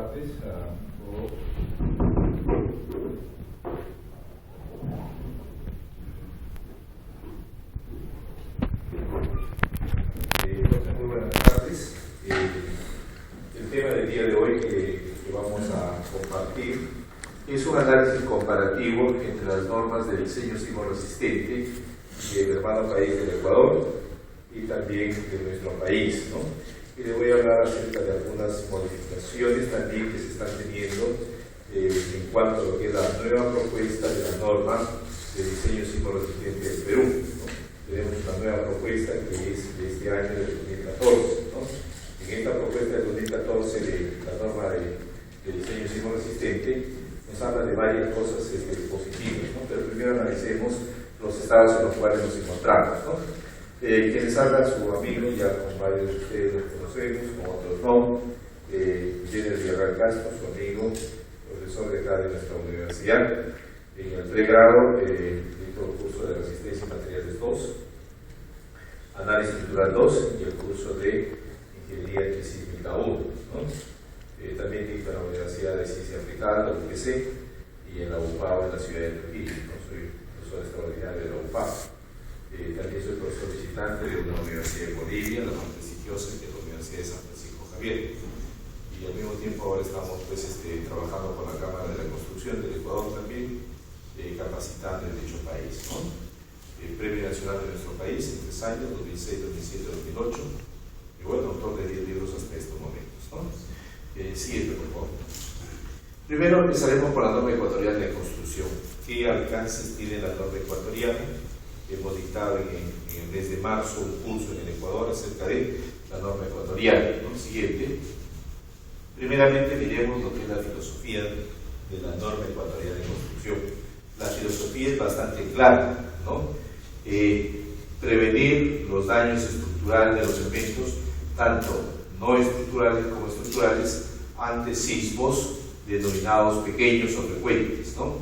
partes. Muy buenas tardes. El tema del día de hoy que vamos a compartir es un análisis comparativo entre las normas de diseño sismoresistente del hermano país del Ecuador y también de nuestro país, ¿no? Y le voy a hablar acerca de algunas modificaciones también que se están teniendo en cuanto a lo que es la nueva propuesta de la norma de diseño sismoresistente del Perú, ¿no? Tenemos una nueva propuesta que es de este año del 2014, ¿no? En esta propuesta del 2014 de la norma de diseño sismoresistente nos habla de varias cosas positivas, ¿no? Pero primero analicemos los estados en los cuales nos encontramos, ¿no? Quienes hablan, su amigo, ya con varios de ustedes los conocemos, con otros no, Jenner Villarreal Castro, su amigo, profesor de acá de nuestra universidad, en el pregrado, hizo el curso de Resistencia y Materiales 2, Análisis Estructural 2 y el curso de Ingeniería Antisísmica 1, ¿no? También dicta en la Universidad de Ciencia Aplicada, la UPC, y en la UPAO en la ciudad de Trujillo, ¿no? Soy profesor extraordinario de la UPAO. También soy profesor visitante de una universidad de Bolivia, la más prestigiosa, que es la Universidad de San Francisco Javier. Y al mismo tiempo ahora estamos trabajando con la Cámara de la Construcción del Ecuador también, capacitando en dicho país, ¿no? Premio Nacional de nuestro país en 3 años, 2006, 2007, 2008, y bueno, autor de 10 libros hasta estos momentos, ¿no? Siguiente, por favor. Primero empezaremos con la norma ecuatoriana de construcción. ¿Qué alcances tiene la norma ecuatoriana? Hemos dictado en el mes de marzo un curso en el Ecuador acerca de la norma ecuatoriana, ¿no? Siguiente. Primeramente miremos lo que es la filosofía de la norma ecuatoriana de construcción. La filosofía es bastante clara, ¿no? Prevenir los daños estructurales de los elementos, tanto no estructurales como estructurales, ante sismos denominados pequeños o frecuentes, ¿no?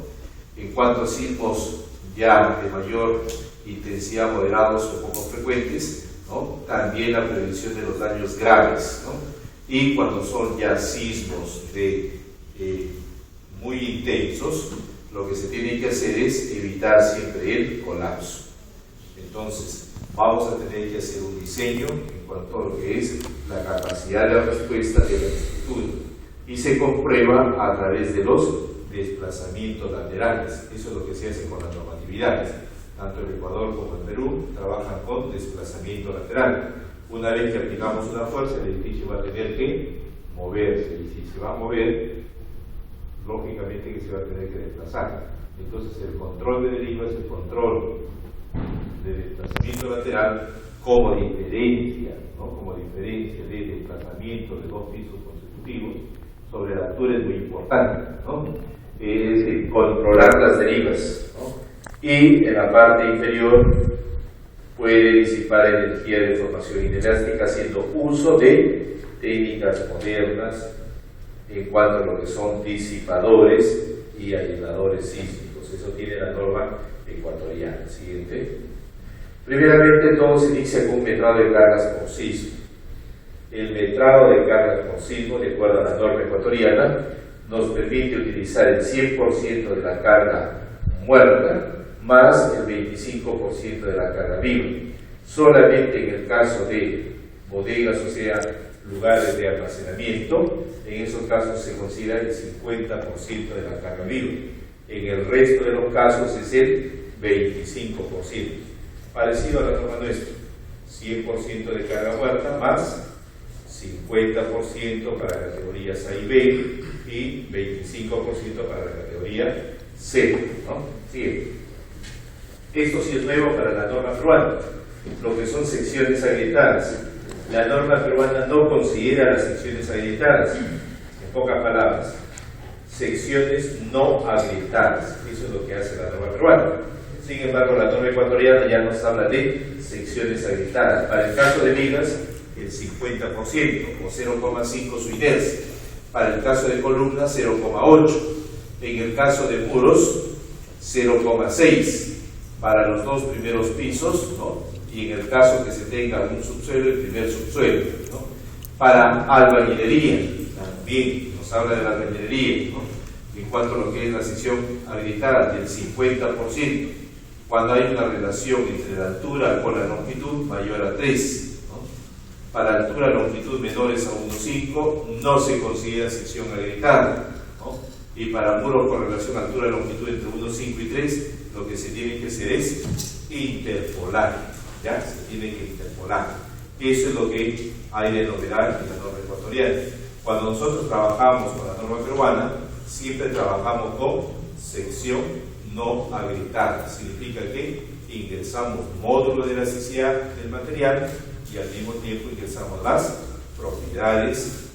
En cuanto a sismos ya de mayor intensidad, moderados o poco frecuentes, ¿no? También la prevención de los daños graves, ¿no? Y cuando son ya sismos muy intensos, lo que se tiene que hacer es evitar siempre el colapso. Entonces, vamos a tener que hacer un diseño en cuanto a lo que es la capacidad de respuesta de la estructura, y se comprueba a través de los desplazamientos laterales. Eso es lo que se hace con las normatividades. Tanto el Ecuador como el Perú trabajan con desplazamiento lateral. Una vez que aplicamos una fuerza, el edificio va a tener que moverse, y si se va a mover, lógicamente que se va a tener que desplazar. Entonces el control de deriva es el control de desplazamiento lateral como diferencia, ¿no? Como diferencia de desplazamiento de 2 pisos consecutivos sobre la altura es muy importante, ¿no? Es controlar las derivas, ¿no? Y en la parte inferior puede disipar energía de formación inelástica haciendo uso de técnicas modernas en cuanto a lo que son disipadores y aisladores sísmicos. Eso tiene la norma ecuatoriana. Siguiente. Primeramente, todo se inicia con un metrado de cargas por sismo. El metrado de cargas por sismo, de acuerdo a la norma ecuatoriana, nos permite utilizar el 100% de la carga muerta más el 25% de la carga viva. Solamente en el caso de bodegas, o sea, lugares de almacenamiento, en esos casos se considera el 50% de la carga viva. En el resto de los casos es el 25%. Parecido a la norma nuestra, 100% de carga muerta más 50% para categorías A y B y 25% para la categoría C, ¿no? Siguiente. Esto sí es nuevo para la norma peruana, lo que son secciones agrietadas. La norma peruana no considera las secciones agrietadas, en pocas palabras, secciones no agrietadas. Eso es lo que hace la norma peruana. Sin embargo, la norma ecuatoriana ya nos habla de secciones agrietadas. Para el caso de vigas, el 50% o 0,5 su inercia. Para el caso de columnas, 0,8. En el caso de muros, 0,6. Para los 2 primeros pisos, ¿no? Y en el caso que se tenga un subsuelo, el primer subsuelo, ¿no? Para albañilería, también nos nos habla de la albañilería, ¿no? En cuanto a lo que es la sección habilitada del 50%, cuando hay una relación entre la altura con la longitud mayor a 3, ¿no? Para altura longitud menores a 1,5 no se considera sección habilitada, ¿no? Y para muros con relación altura longitud entre 1,5 y 3, lo que se tiene que hacer es interpolar, ¿ya? Se tiene que interpolar. Eso es lo que hay de novedad en la norma ecuatoriana. Cuando nosotros trabajamos con la norma peruana, siempre trabajamos con sección no habilitada. Significa que ingresamos módulo de elasticidad del material y al mismo tiempo ingresamos las propiedades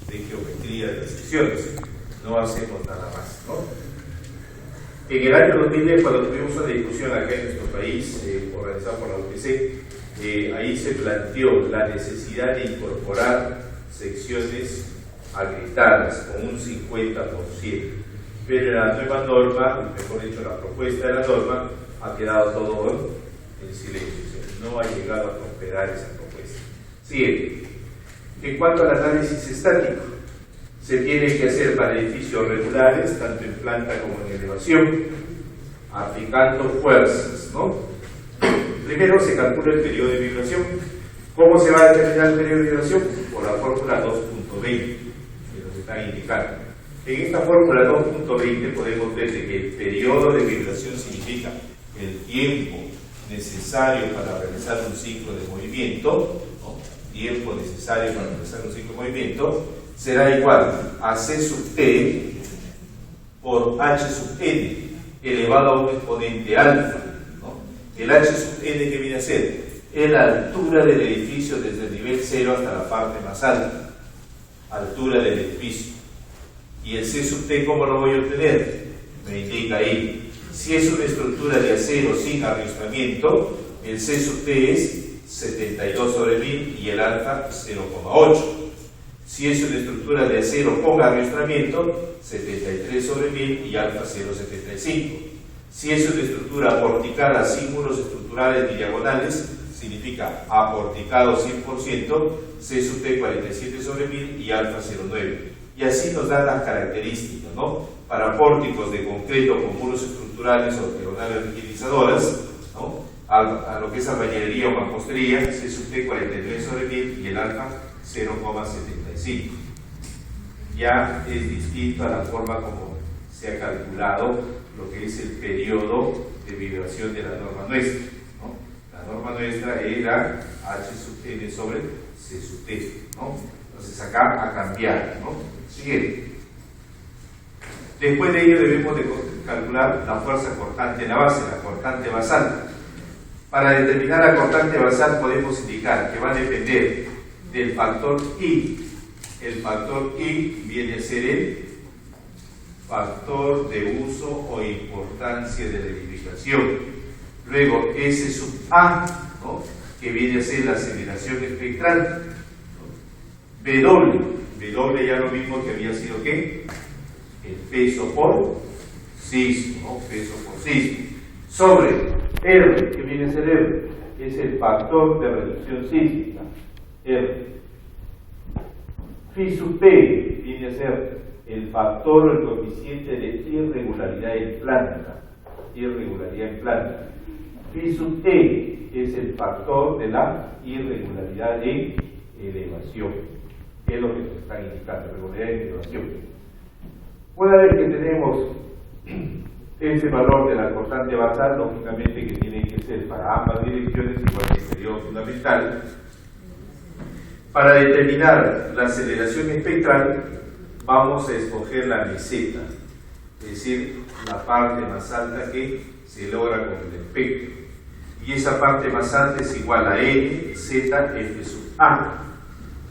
de geometría de las secciones. No hacemos nada más, ¿no? En el año 2010, cuando tuvimos una discusión acá en nuestro país, organizada por la UPC, ahí se planteó la necesidad de incorporar secciones habilitadas con un 50%, pero en la nueva norma, mejor dicho, la propuesta de la norma, ha quedado todo en silencio, no ha llegado a prosperar esa propuesta. Siguiente. En cuanto al análisis estático, se tiene que hacer para edificios regulares, tanto en planta como en elevación, aplicando fuerzas, ¿no? Primero se calcula el periodo de vibración. ¿Cómo se va a determinar el periodo de vibración? Por la fórmula 2.20, que nos están indicando. En esta fórmula 2.20 podemos ver que el periodo de vibración significa el tiempo necesario para realizar un ciclo de movimiento, ¿no? Tiempo necesario para realizar un ciclo de movimiento, será igual a C sub t por H sub n elevado a un exponente alfa, ¿no? El H sub n que viene a ser es la altura del edificio desde el nivel 0 hasta la parte más alta, altura del edificio. Y el C sub t, ¿cómo lo voy a obtener? Me indica ahí. Si es una estructura de acero sin arrastramiento, el C sub t es 72 sobre 1000 y el alfa 0,8. Si es una estructura de acero con arrastramiento, 73 sobre 1000 y alfa 0,75. Si es una estructura aporticada sin muros estructurales ni diagonales, significa aporticado 100%, C sub t 47 sobre 1000 y alfa 0,9. Y así nos dan las características, ¿no? Para pórticos de concreto con muros estructurales o diagonales riginizadoras, ¿no? A lo que es albañilería o mampostería, C sub t 43 sobre 1000 y el alfa 0,75. Ya es distinto a la forma como se ha calculado lo que es el periodo de vibración de la norma nuestra, ¿no? La norma nuestra era H sub n sobre C sub t, ¿no? Entonces acá ha cambiado, ¿no? Siguiente. Después de ello debemos de calcular la fuerza cortante en la base, la cortante basal. Para determinar la cortante basal podemos indicar que va a depender del factor I. El factor I viene a ser el factor de uso o importancia de la edificación. Luego S sub A, ¿no? Que viene a ser la aceleración espectral. W ya lo mismo que había sido ¿qué? El peso por sismo, ¿no? Peso por sismo. Sobre R, que viene a ser R, es el factor de reducción sísmica, R. Phi sub P viene a ser el factor o el coeficiente de irregularidad en planta, Phi sub T es el factor de la irregularidad en elevación, que es lo que nos están indicando, irregularidad en elevación. Una vez que tenemos ese valor de la cortante basal, lógicamente que tiene que ser para ambas direcciones, igual que el periodo fundamental. Para determinar la aceleración espectral, vamos a escoger la meseta, es decir, la parte más alta que se logra con el espectro. Y esa parte más alta es igual a N, Z, F sub A.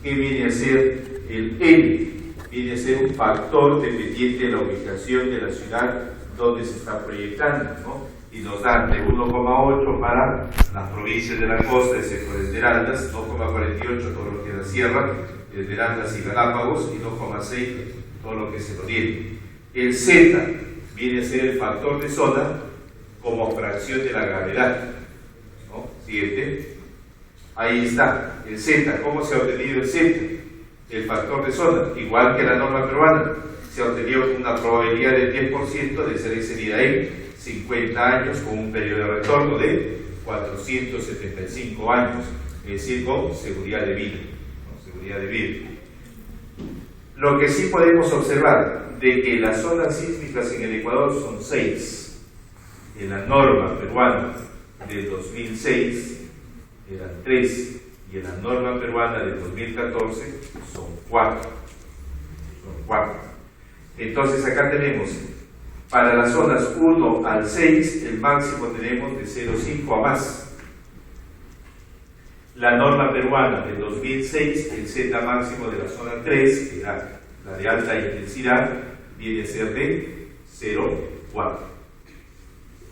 ¿Qué viene a ser el N? Viene a ser un factor dependiente de la ubicación de la ciudad donde se está proyectando, ¿no? Y nos dan de 1,8 para las provincias de la costa, excepto de Esmeraldas, 2,48 todo lo que es la sierra, Esmeraldas y Galápagos, y 2,6 todo lo que es el oriente. El Z viene a ser el factor de zona como fracción de la gravedad, ¿no? Siguiente. Ahí está, el Z. ¿Cómo se ha obtenido el Z? el factor de zona, igual que la norma peruana, se ha obtenido una probabilidad del 10% de ser excedida en 50 años con un periodo de retorno de 475 años, es decir, con seguridad de vida. Lo que sí podemos observar de que las zonas sísmicas en el Ecuador son 6. En la norma peruana del 2006 eran 3 y en la norma peruana del 2014 son 4. Entonces acá tenemos para las zonas 1 al 6 el máximo tenemos de 0,5 a más. La norma peruana del 2006, el Z máximo de la zona 3, que era la de alta intensidad, viene a ser de 0,4.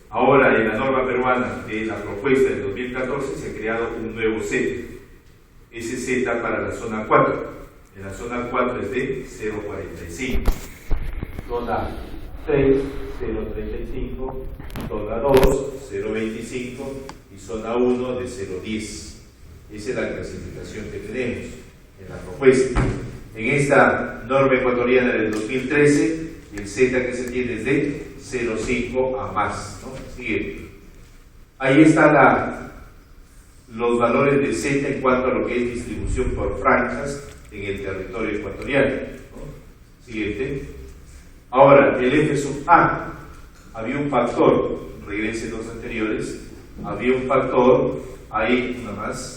Ahora, en la norma peruana de la propuesta del 2014 se ha creado un nuevo Z. Ese Z para la zona 4. En la zona 4 es de 0,45. Zona 3, 0,35. Zona 2, 0,25. Y zona 1 de 0,10. Esa es la clasificación que tenemos en la propuesta. En esta norma ecuatoriana del 2013, el Z que se tiene es de 0,5 a más, ¿no? Siguiente. Ahí están los valores de Z en cuanto a lo que es distribución por franjas en el territorio ecuatoriano, ¿no? Siguiente. Ahora, el F sub A, había un factor, regresen los anteriores, había un factor, ahí una más.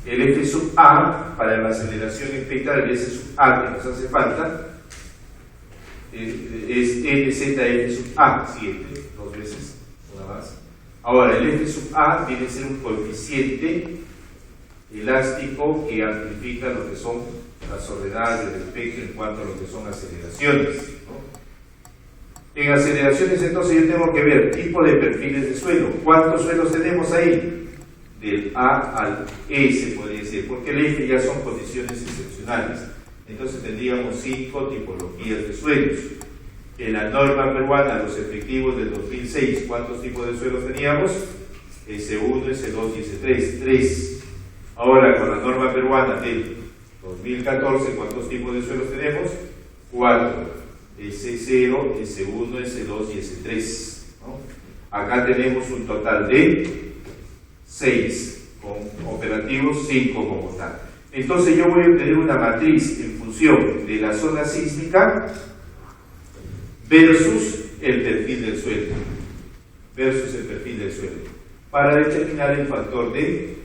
El F sub A, para la aceleración expectada, el S sub A que nos hace falta, es NZF sub A, siguiente, 2 veces, una más. Ahora, el F sub A viene a ser un coeficiente elástico que amplifica lo que son las ordenadas del espectro en cuanto a lo que son aceleraciones, ¿no? En aceleraciones, entonces, yo tengo que ver tipo de perfiles de suelo. ¿Cuántos suelos tenemos ahí? Del A al E, se podría decir, porque el F ya son condiciones excepcionales. Entonces tendríamos 5 tipologías de suelos. En la norma peruana, los efectivos del 2006, ¿cuántos tipos de suelos teníamos? S1, S2 y S3, 3. Ahora, con la norma peruana del 2014, ¿cuántos tipos de suelos tenemos? 4. S0, S1, S2 y S3, ¿no? Acá tenemos un total de 6, con operativos 5 como tal. Entonces yo voy a obtener una matriz en función de la zona sísmica versus el perfil del suelo. Para determinar el factor de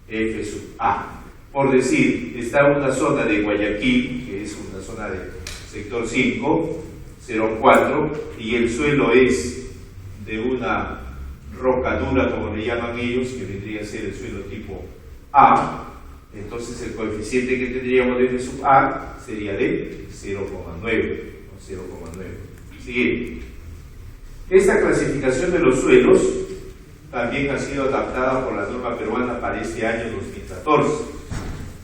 F sub A. Por decir, está una zona de Guayaquil, que es una zona de sector 5, 0,4, y el suelo es de una roca dura, como le llaman ellos, que vendría a ser el suelo tipo A. Entonces el coeficiente que tendríamos de F sub A sería de 0,9. Siguiente. Esta clasificación de los suelos también ha sido adaptada por la norma peruana para este año 2014.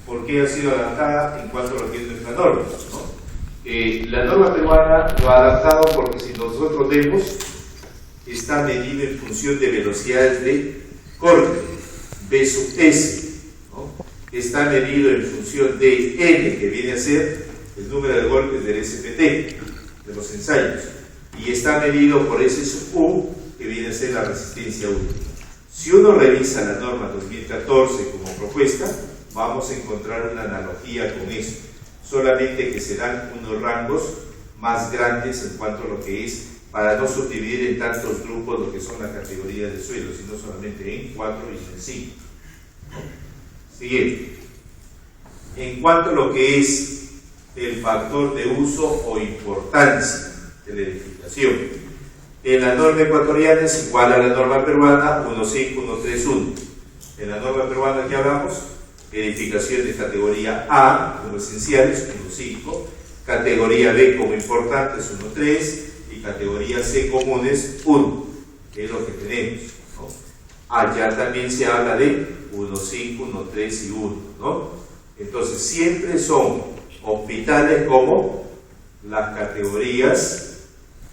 ¿Por qué ha sido adaptada en cuanto a lo que es nuestra norma, ¿no? La norma peruana lo ha adaptado porque si nosotros vemos, está medido en función de velocidades de corte, B sub S, ¿no? Está medido en función de N, que viene a ser el número de golpes del SPT, de los ensayos, y está medido por S sub U, que viene a ser la resistencia útil. Si uno revisa la norma 2014 como propuesta, vamos a encontrar una analogía con eso, solamente que se dan unos rangos más grandes en cuanto a lo que es, para no subdividir en tantos grupos lo que son las categorías de suelo, sino solamente en 4 y en 5. Siguiente. En cuanto a lo que es el factor de uso o importancia de la edificación, en la norma ecuatoriana es igual a la norma peruana 1.5, 1.3.1. En la norma peruana que hablamos, edificación de categoría A como esenciales 1.5, categoría B como importantes 1.3 y categoría C comunes 1, que es lo que tenemos, ¿no? Allá también se habla de 1.5, 1.3 y 1, ¿no? Entonces siempre son hospitales como las categorías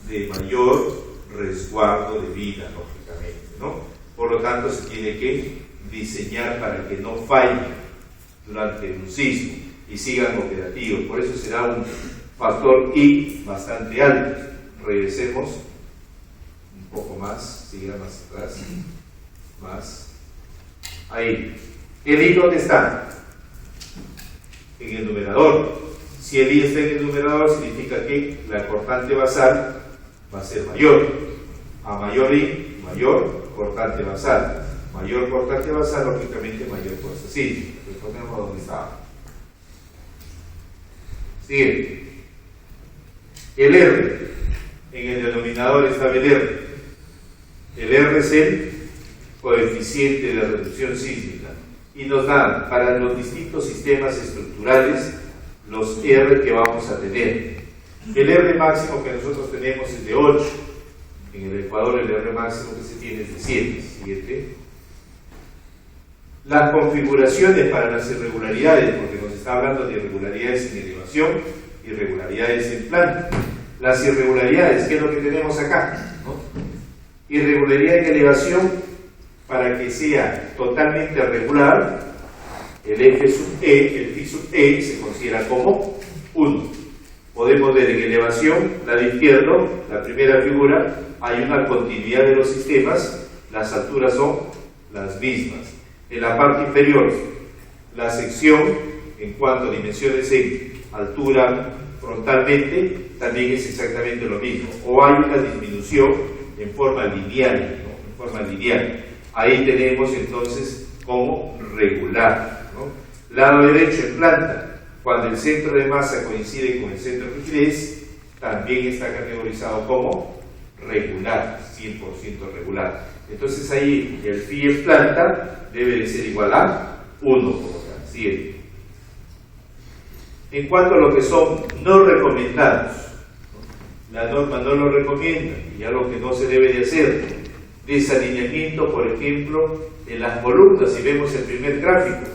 de mayor resguardo de vida, lógicamente, ¿no? Por lo tanto se tiene que diseñar para que no falle durante un sismo. y sigan operativos. Por eso será un factor I bastante alto. Regresemos un poco más, siga más atrás, más. Ahí. ¿El I dónde está? En el numerador. Si el I está en el numerador, significa que la cortante basal va a ser mayor. A mayor I, mayor cortante basal. Mayor cortante basal, lógicamente mayor fuerza sísmica. Recordemos dónde estaba. Sigue. El R. En el denominador estaba el R. El R es el coeficiente de reducción sísmica. Y nos dan para los distintos sistemas estructurales los R que vamos a tener. El R máximo que nosotros tenemos es de 8. En el Ecuador el R máximo que se tiene es de 7. Siguiente. Las configuraciones para las irregularidades, porque nos está hablando de irregularidades en elevación, irregularidades en planta. Las irregularidades, ¿qué es lo que tenemos acá? ¿No? Irregularidad en elevación, para que sea totalmente regular, el F sub E, el phi sub E, se considera como 1. Podemos ver en elevación, lado izquierdo, la primera figura, hay una continuidad de los sistemas, las alturas son las mismas. En la parte inferior, la sección, en cuanto a dimensiones en altura frontalmente, también es exactamente lo mismo. O hay una disminución en forma lineal, ¿no? En forma lineal. Ahí tenemos entonces como regular, ¿no? Lado derecho en planta, cuando el centro de masa coincide con el centro de rigidez, también está categorizado como regular, 100% regular. Entonces ahí el phi en planta debe de ser igual a 1 por acá. Siguiente. En cuanto a lo que son no recomendados, la norma no lo recomienda, y algo que no se debe de hacer, desalineamiento, por ejemplo, en las columnas. Si vemos el primer gráfico,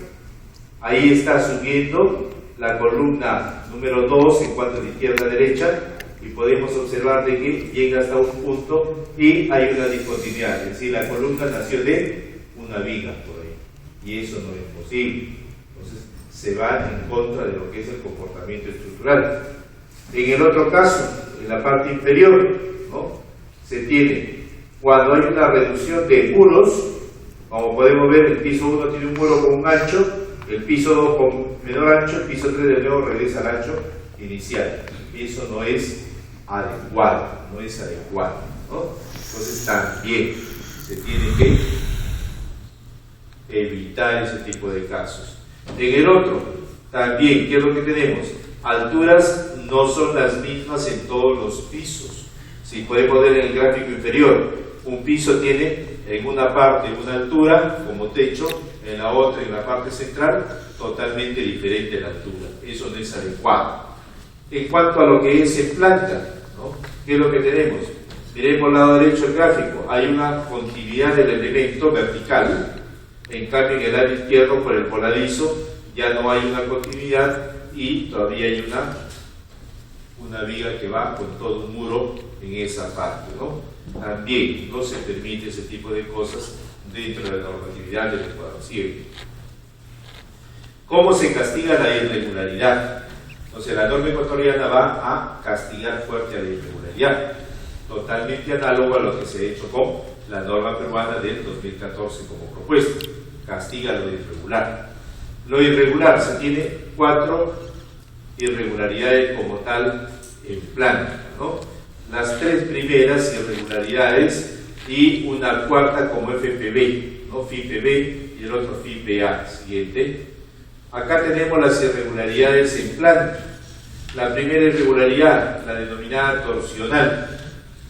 ahí está subiendo la columna número 2 en cuanto a de izquierda a derecha, y podemos observar de que llega hasta un punto y hay una discontinuidad, es decir, la columna nació de una viga por ahí, y eso no es posible. Entonces se va en contra de lo que es el comportamiento estructural. En el otro caso, en la parte inferior, ¿no?, se tiene, cuando hay una reducción de muros, como podemos ver, el piso 1 tiene un muro con un ancho, el piso 2 con menor ancho, el piso 3 de nuevo regresa al ancho inicial. Eso no es adecuado, ¿no? Entonces también se tiene que evitar ese tipo de casos. En el otro, también, ¿qué es lo que tenemos? Alturas no son las mismas en todos los pisos. Si podemos ver en el gráfico inferior, un piso tiene en una parte una altura como techo, en la otra, en la parte central, totalmente diferente la altura. Eso no es adecuado. En cuanto a lo que es en planta, ¿no?, ¿qué es lo que tenemos? Miremos al lado derecho del gráfico, hay una continuidad del elemento vertical, en cambio en el lado izquierdo, por el voladizo, ya no hay una continuidad y todavía hay una viga que va con todo un muro en esa parte, ¿no? También no se permite ese tipo de cosas dentro de la normatividad del Ecuador. Siguiente. ¿Cómo se castiga la irregularidad? Entonces la norma ecuatoriana va a castigar fuerte a la irregularidad, totalmente análogo a lo que se ha hecho con la norma peruana del 2014 como propuesta. Castiga lo irregular. Lo irregular, se tiene 4 irregularidades como tal en planta, ¿no? Las 3 primeras irregularidades y una cuarta como FPB, ¿no? FIPB y el otro FIPA. Siguiente. Acá tenemos las irregularidades en planta. La primera irregularidad, la denominada torsional,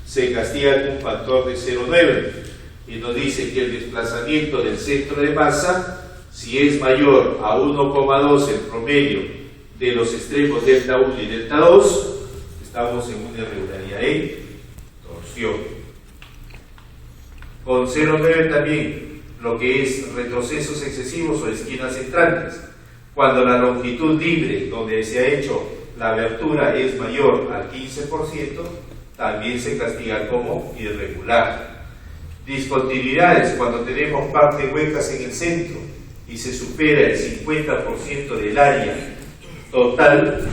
se castiga con un factor de 0,9 y nos dice que el desplazamiento del centro de masa, si es mayor a 1,2 el promedio de los extremos delta 1 y delta 2, estamos en una irregularidad en torsión. Con 0,9 también lo que es retrocesos excesivos o esquinas entrantes. Cuando la longitud libre donde se ha hecho la abertura es mayor al 15%, también se castiga como irregular. Discontinuidades, cuando tenemos partes huecas en el centro y se supera el 50% del área total